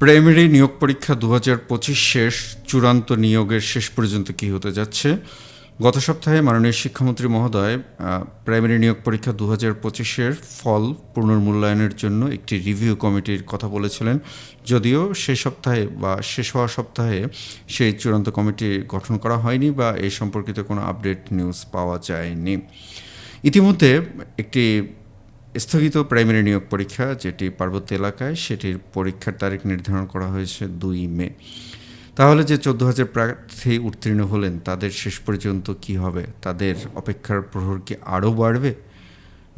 Primary নিয়োগ পরীক্ষা ২০২৫ শেষ, চূড়ান্ত নিয়োগের শেষ পর্যন্ত কী হতে যাচ্ছে। গত সপ্তাহে মাননীয় শিক্ষামন্ত্রী মহোদয় প্রাইমারি নিয়োগ পরীক্ষা ২০২৫-এর ফল পুনর্মূল্যায়নের জন্য একটি রিভিউ কমিটির কথা বলেছিলেন। যদিও সেই সপ্তাহে বা শেষ হওয়া সপ্তাহে সেই চূড়ান্ত কমিটি গঠন করা হয়নি বা এই সম্পর্কিত কোনো আপডেট নিউজ পাওয়া যায়নি। ইতিমধ্যে একটি স্থগিত প্রাইমারি নিয়োগ পরীক্ষা যেটি পার্বত্য এলাকায়, সেটির পরীক্ষার তারিখ নির্ধারণ করা হয়েছে ২ মে। তাহলে যে ১৪,০০০ প্রার্থী উত্তীর্ণ হলেন তাদের শেষ পর্যন্ত কি হবে? তাদের অপেক্ষার প্রহর কি আরও বাড়বে,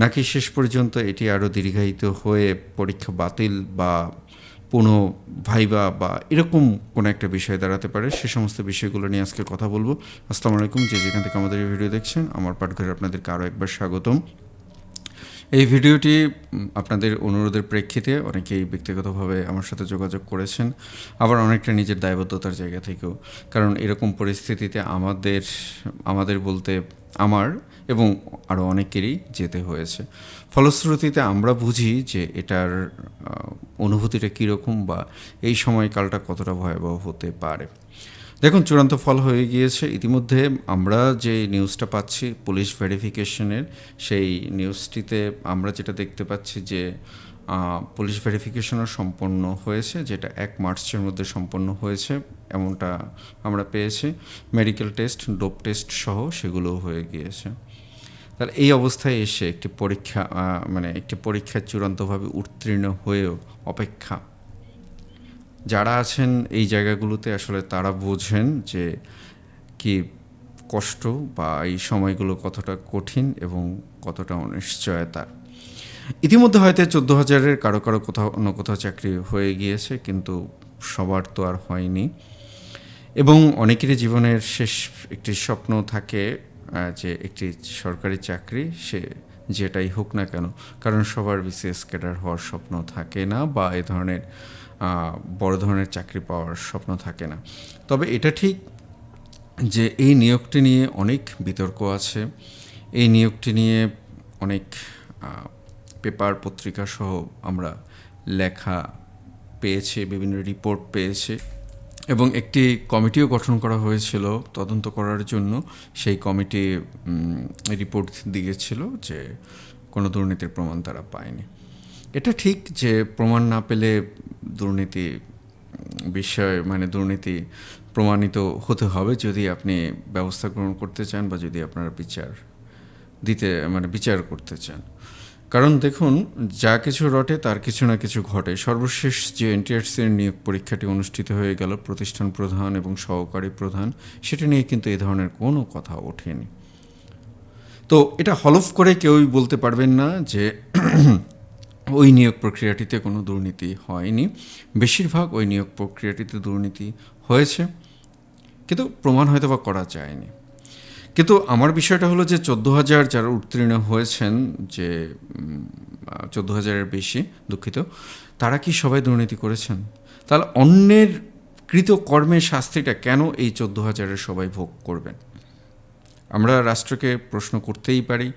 নাকি শেষ পর্যন্ত এটি আরও দীর্ঘায়িত হয়ে পরীক্ষা বাতিল বা পুনঃ ভাইবা বা এরকম কোনো একটা বিষয় দাঁড়াতে পারে? সে সমস্ত বিষয়গুলো নিয়ে আজকে কথা বলবো। আসসালামু আলাইকুম, যেখান থেকে আমাদের এই ভিডিও দেখছেন, আমার পাঠঘরে আপনাদেরকে আরও একবার স্বাগতম। এই ভিডিওটি আপনাদের অনুরোধের প্রেক্ষিতে অনেকেই ব্যক্তিগতভাবে আমার সাথে যোগাযোগ করেছেন, আবার অনেকটা নিজের দায়বদ্ধতার জায়গা থেকেও। কারণ এরকম পরিস্থিতিতে আমাদের বলতে আমার এবং আরও অনেকেরই যেতে হয়েছে। ফলশ্রুতিতে আমরা বুঝি যে এটার অনুভূতিটা কীরকম বা এই সময়কালটা কতটা ভয়াবহ হতে পারে। দেখুন, চূড়ান্ত ফল হয়ে গিয়েছে। ইতিমধ্যে আমরা যে নিউজটা পাচ্ছি পুলিশ ভেরিফিকেশনের, সেই নিউজটিতে আমরা যেটা দেখতে পাচ্ছি যে পুলিশ ভেরিফিকেশনও সম্পন্ন হয়েছে, যেটা ১ মার্চের মধ্যে সম্পন্ন হয়েছে এমনটা আমরা পেয়েছি। মেডিকেল টেস্ট, ডোপ টেস্ট সহ সেগুলোও হয়ে গিয়েছে। তাহলে এই অবস্থায় এসে একটি পরীক্ষায় চূড়ান্তভাবে উত্তীর্ণ হয়েও অপেক্ষা, যারা আছেন এই জায়গাগুলোতে আসলে তারা বোঝেন যে কি কষ্ট বা এই সময়গুলো কতটা কঠিন এবং কতটা অনিশ্চয়তা। ইতিমধ্যে হয়তো ১৪,০০০-এর কারো কোথাও অন্য কোথাও চাকরি হয়ে গিয়েছে, কিন্তু সবার তো আর হয়নি। এবং অনেকেরই জীবনের শেষ একটি স্বপ্ন থাকে যে একটি সরকারি চাকরি, সে যেটাই হোক না কেন, কারণ সবার বিসিএস ক্যাডার হওয়ার স্বপ্ন থাকে না বা এ ধরনের বড় ধরনের চাকরি পাওয়ার স্বপ্ন থাকে না। তবে এটা ঠিক যে এই নিয়োগটি নিয়ে অনেক বিতর্ক আছে। এই নিয়োগটি নিয়ে অনেক পেপার পত্রিকা সহ আমরা লেখা পেয়েছি, বিভিন্ন রিপোর্ট পেয়েছি এবং একটি কমিটিও গঠন করা হয়েছিল তদন্ত করার জন্য। সেই কমিটি রিপোর্ট দিয়েছিল যে কোনো দুর্নীতির প্রমাণ তারা পায়নি। এটা ঠিক যে প্রমাণ না পেলে দুর্নীতি প্রমাণিত হতে হবে যদি আপনি ব্যবস্থা গ্রহণ করতে চান বা যদি আপনারা বিচার করতে চান। কারণ দেখুন, যা কিছু রটে তার কিছু না কিছু ঘটে। সর্বশেষ যে এনটিআরসির নিয়োগ পরীক্ষাটি অনুষ্ঠিত হয়ে গেল প্রতিষ্ঠান প্রধান এবং সহকারী প্রধান, সেটা নিয়ে কিন্তু এই ধরনের কোনো কথা ওঠেনি। তো এটা হলফ করে কেউই বলতে পারবেন না যে ওই নিয়োগ প্রক্রিয়াটিতে কোনো দুর্নীতি হয়নি। বেশিরভাগ ওই নিয়োগ প্রক্রিয়াটিতে দুর্নীতি হয়েছে, কিন্তু প্রমাণ হয়তো বা করা যায়নি। কিন্তু আমার বিষয়টা হলো যে ১৪,০০০ যারা উত্তীর্ণ হয়েছেন, যে ১৪,০০০-এর বেশি, দুঃখিত, তারা কি সবাই দুর্নীতি করেছেন? তাহলে অন্যের কৃতকর্মের শাস্তিটা কেন এই ১৪,০০০-এর সবাই ভোগ করবেন? আমরা রাষ্ট্রকে প্রশ্ন করতেই পারি,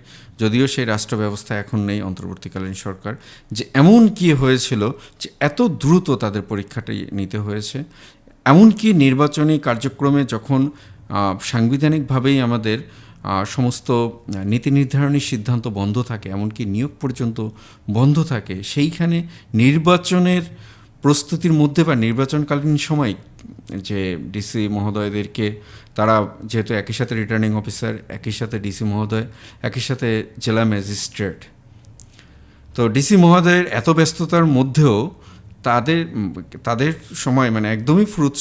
যদিও সেই রাষ্ট্র ব্যবস্থা এখন নেই, অন্তর্বর্তীকালীন সরকার, যে এমন কি হয়েছিল যে এত দ্রুত তাদের পরীক্ষাটি নিতে হয়েছে। এমনকি নির্বাচনী কার্যক্রমে যখন সাংবিধানিকভাবেই আমাদের সমস্ত নীতি নির্ধারণী সিদ্ধান্ত বন্ধ থাকে, এমনকি নিয়োগ পর্যন্ত বন্ধ থাকে, সেইখানে নির্বাচনের প্রস্তুতির মধ্যে বা নির্বাচনকালীন সময় যে ডিসি মহোদয়দেরকে, তারা যেহেতু একই সাথে রিটার্নিং অফিসার, একই সাথে ডিসি মহোদয়, একই সাথে জেলা ম্যাজিস্ট্রেট, তো ডিসি মহোদয়ের এত ব্যস্ততার মধ্যেও তাদের সময় একদমই ফুরুত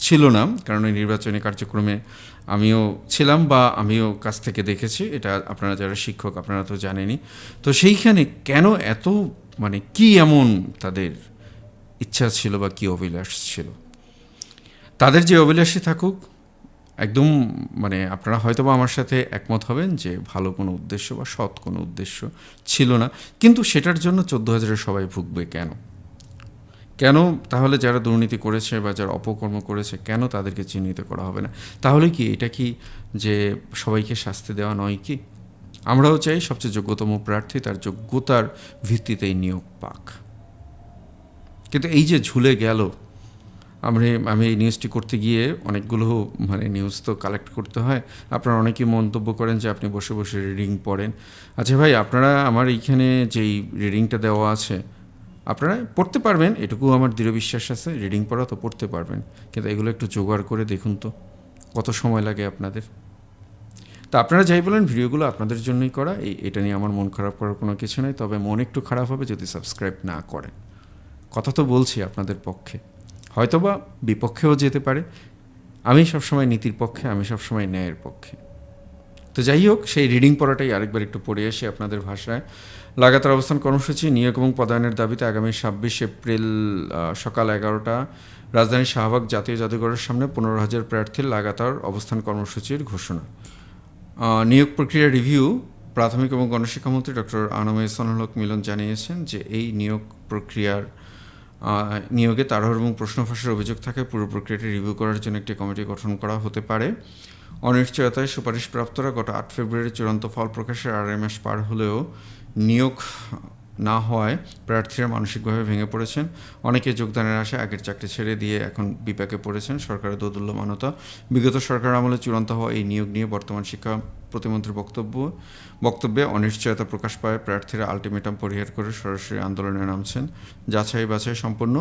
ছিল না। কারণ এই নির্বাচনী কার্যক্রমে আমিও ছিলাম বা আমিও কাছ থেকে দেখেছি, এটা আপনারা যারা শিক্ষক আপনারা তো জানেনই। তো সেইখানে কেন এত কি এমন তাদের ইচ্ছা ছিল বা কী অভিলাষ ছিল? তাদের যে অভিলাষী থাকুক, একদম আপনারা হয়তো বা আমার সাথে একমত হবেন যে ভালো কোনো উদ্দেশ্য বা সৎ কোনো উদ্দেশ্য ছিল না, কিন্তু সেটার জন্য ১৪,০০০ সবাই ভুগবে কেন? তাহলে যারা দুর্নীতি করেছে বা যারা অপকর্ম করেছে, কেন তাদেরকে চিহ্নিত করা হবে না? তাহলে কি এটা কি যে সবাইকে শাস্তি দেওয়া নয় কি? আমরাও চাই সবচেয়ে যোগ্যতম প্রার্থী তার যোগ্যতার ভিত্তিতেই নিয়োগ পাক। কিন্তু এই যে ঝুলে গেল আমি এই নিউজটি করতে গিয়ে অনেকগুলো নিউজ তো কালেক্ট করতে হয়। আপনারা অনেকেই মন্তব্য করেন যে আপনি বসে বসে রিডিং পড়েন। আচ্ছা ভাই, আপনারা আমার এইখানে যেই রিডিংটা দেওয়া আছে আপনারা পড়তে পারবেন, এটুকু আমার দৃঢ় বিশ্বাস আছে। রিডিং পড়া তো পড়তে পারবেন, কিন্তু এগুলো একটু জোগাড় করে দেখুন তো কত সময় লাগে আপনাদের। তা আপনারা যাই বলেন, ভিডিওগুলো আপনাদের জন্যই করা, এটা নিয়ে আমার মন খারাপ করার কোনো কিছু নেই। তবে মন একটু খারাপ হবে যদি সাবস্ক্রাইব না করেন। কথা তো বলছি আপনাদের পক্ষে, হয়তোবা বিপক্ষেও যেতে পারে। আমি সবসময় নীতির পক্ষে, আমি সবসময় ন্যায়ের পক্ষে। তো যাই হোক, সেই রিডিং পড়াটাই আরেকবার একটু পড়ে আসি আপনাদের ভাষায়। লাগাতার অবস্থান কর্মসূচি নিয়োগ এবং পদায়নের দাবিতে আগামী 26 এপ্রিল সকাল 11টা রাজধানীর শাহবাগ জাতীয় জাদুঘরের সামনে 15,000 প্রার্থীর লাগাতার অবস্থান কর্মসূচির ঘোষণা। নিয়োগ প্রক্রিয়া রিভিউ। প্রাথমিক এবং গণশিক্ষামন্ত্রী ডক্টর আনম এহসানুল হক মিলন জানিয়েছেন যে এই নিয়োগ প্রক্রিয়ার নিয়োগে তাড়াহুড়ো এবং প্রশ্ন ফাঁসের অভিযোগ থাকে। পুরো প্রক্রিয়াটি রিভিউ করার জন্য একটি কমিটি গঠন করা হতে পারে। অনিশ্চয়তায় সুপারিশপ্রাপ্তরা গত 8 ফেব্রুয়ারি চূড়ান্ত ফল প্রকাশের 2.5 মাস পার হলেও নিয়োগ না হওয়ায় প্রার্থীরা মানসিকভাবে ভেঙে পড়েছেন। অনেকে যোগদানের আশায় আগের চাকরি ছেড়ে দিয়ে এখন বিপাকে পড়েছেন। সরকারের দোদুল্যমানতা। বিগত সরকার আমলে চূড়ান্ত হওয়া এই নিয়োগ নিয়ে বর্তমান শিক্ষা প্রতিমন্ত্রীর বক্তব্যে অনিশ্চয়তা প্রকাশ পায়। প্রার্থীরা আলটিমেটাম পরিহার করে সরাসরি আন্দোলনে নামছেন। যাচাই বাছাই সম্পন্ন।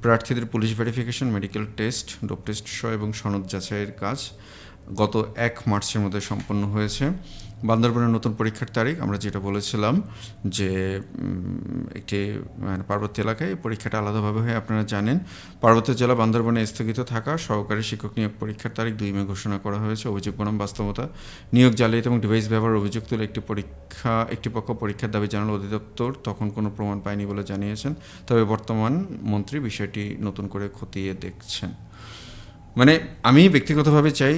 প্রার্থীদের police verification, medical test, dope test সহ এবং সনদ যাচাইয়ের কাজ গত 1 মার্চের মধ্যে সম্পন্ন হয়েছে। বান্দরবনের নতুন পরীক্ষার তারিখ আমরা যেটা বলেছিলাম যে একটি পার্বত্য এলাকায় পরীক্ষাটা আলাদাভাবে হয়, আপনারা জানেন। পার্বত্য জেলা বান্দরবনে স্থগিত থাকা সহকারী শিক্ষক নিয়োগ পরীক্ষার তারিখ 2 মে ঘোষণা করা হয়েছে। অভিযোগ বনাম বাস্তবতা। নিয়োগ জালিয়াতি এবং ডিভাইস ব্যবহার অভিযোগ তুলে একটি পক্ষ পরীক্ষার দাবি জানাল অধিদপ্তর তখন কোনো প্রমাণ পায়নি বলে জানিয়েছেন। তবে বর্তমান মন্ত্রী বিষয়টি নতুন করে খতিয়ে দেখছেন। আমি ব্যক্তিগতভাবে চাই,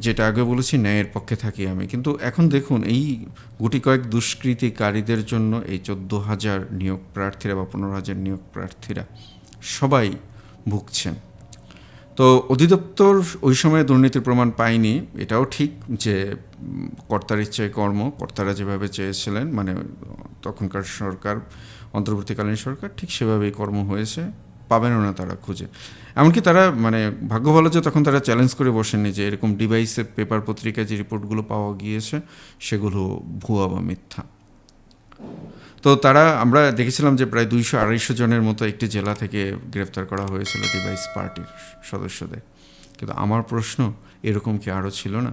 যেটা আগে বলেছি, ন্যায়ের পক্ষে থাকি আমি। কিন্তু এখন দেখুন, এই গুটি কয়েক দুষ্কৃতিকারীদের জন্য এই 14,000 নিয়োগ প্রার্থীরা বা 15,000 নিয়োগ প্রার্থীরা সবাই ভুগছেন। তো অধিদপ্তর ওই সময় দুর্নীতির প্রমাণ পায়নি, এটাও ঠিক যে কর্তার ইচ্ছায় কর্ম, কর্তারা যেভাবে চেয়েছিলেন, তখনকার সরকার, অন্তর্বর্তীকালীন সরকার, ঠিক সেভাবেই কর্ম হয়েছে। পাবেনও না তারা খুঁজে। এমনকি তারা ভাগ্য ভালো যে তখন তারা চ্যালেঞ্জ করে বসেননি যে এরকম ডিভাইসে পেপার পত্রিকায় যে রিপোর্টগুলো পাওয়া গিয়েছে সেগুলো ভুয়া বা মিথ্যা। তো আমরা দেখেছিলাম যে প্রায় 200-250 জনের মতো একটি জেলা থেকে গ্রেফতার করা হয়েছিল ডিভাইস পার্টির সদস্যদের। কিন্তু আমার প্রশ্ন, এরকম কি আরও ছিল না?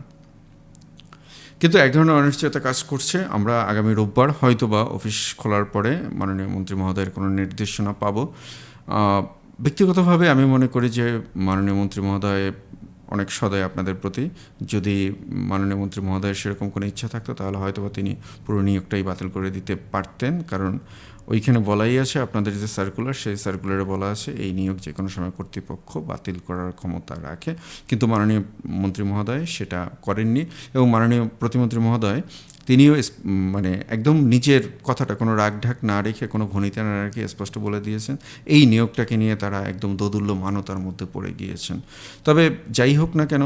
কিন্তু এক ধরনের অনিশ্চয়তা কাজ করছে। আমরা আগামী রোববার হয়তোবা অফিস খোলার পরে মাননীয় মন্ত্রী মহোদয়ের কোনো নির্দেশনা পাবো। ব্যক্তিগতভাবে আমি মনে করি যে মাননীয় মন্ত্রী মহোদয় অনেক সদয় আপনাদের প্রতি। যদি মাননীয় মন্ত্রী মহোদয়ের সেরকম কোনো ইচ্ছা থাকতো তাহলে হয়তোবা তিনি পুরো নিয়োগটাই বাতিল করে দিতে পারতেন। কারণ ওইখানে বলাই আছে, আপনাদের যে সার্কুলার, সেই সার্কুলারে বলা আছে এই নিয়োগ যে কোনো সময় কর্তৃপক্ষ বাতিল করার ক্ষমতা রাখে। কিন্তু মাননীয় মন্ত্রী মহোদয় সেটা করেননি। এবং মাননীয় প্রতিমন্ত্রী মহোদয় তিনিও একদম নিজের কথাটা কোনো রাগঢাক না রেখে, কোনো ভনিতা না রেখে স্পষ্ট বলে দিয়েছেন এই নিয়োগটাকে নিয়ে তারা একদম দোদুল্যমানতার মধ্যে পড়ে গিয়েছেন। তবে যাই হোক না কেন,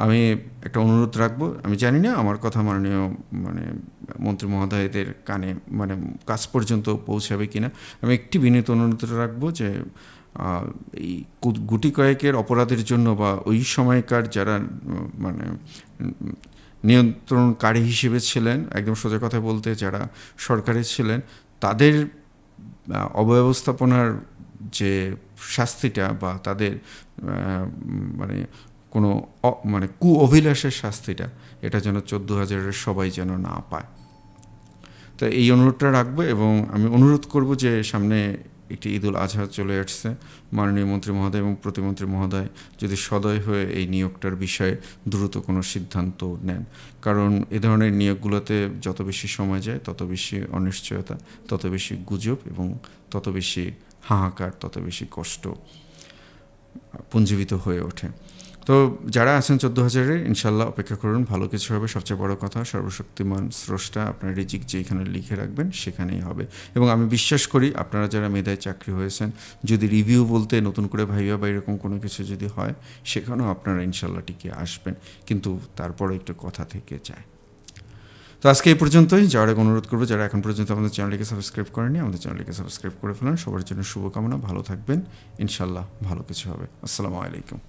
আমি একটা অনুরোধ রাখবো। আমি জানি না আমার কথা মাননীয় মন্ত্রী মহোদয়দের কানে কাজ পর্যন্ত পৌঁছাবে কিনা। আমি একটি বিনীত অনুরোধ রাখবো যে এই গুটি কয়েকের অপরাধের জন্য বা ওই সময়কার যারা নিয়ন্ত্রণকারী হিসেবে ছিলেন, একদম সোজা কথা বলতে যারা সরকারে ছিলেন, তাদের অব্যবস্থাপনার যে শাস্তিটা বা তাদের কোনো অভিলাষের শাস্তিটা, এটা যেন 14,000-এর সবাই যেন না পায়। তো এই অনুরোধটা রাখবো। এবং আমি অনুরোধ করব যে সামনে একটি ঈদুল আজহা চলে আসছে। মাননীয় মন্ত্রী মহোদয় এবং প্রতিমন্ত্রী মহোদয় যদি সদয় হয়ে এই নিয়োগটার বিষয়ে দ্রুত কোনো সিদ্ধান্ত নেন। কারণ এ ধরনের নিয়োগগুলোতে যত বেশি সময় যায় তত বেশি অনিশ্চয়তা, তত বেশি গুজব এবং তত বেশি হাহাকার, তত বেশি কষ্ট পুঞ্জীবিত হয়ে ওঠে। তো যারা আছেন 14,000-এর, ইনশাল্লাহ অপেক্ষা করুন, ভালো কিছু হবে। সবচেয়ে বড় কথা, সর্বশক্তিমান স্রষ্টা আপনার রিজিক যেখানে লিখে রাখবেন সেখানেই হবে। এবং আমি বিশ্বাস করি আপনারা যারা মেধায় চাকরি হয়েছেন, যদি রিভিউ বলতে নতুন করে ভাইবা বা এরকম কোনো কিছু যদি হয়, সেখানেও আপনারা ইনশাল্লাহ টিকে আসবেন। কিন্তু তারপরে একটু কথা থেকে যায়। তো তো আজকে এই পর্যন্তই। যাওয়ার আগে অনুরোধ করবো, যারা এখন পর্যন্ত আমাদের চ্যানেলটিকে সাবস্ক্রাইব করেনি, আমাদের চ্যানেলটিকে সাবস্ক্রাইব করে ফেলেন। সবার জন্য শুভকামনা, ভালো থাকবেন, ইনশাল্লাহ ভালো কিছু হবে। আসসালামু আলাইকুম।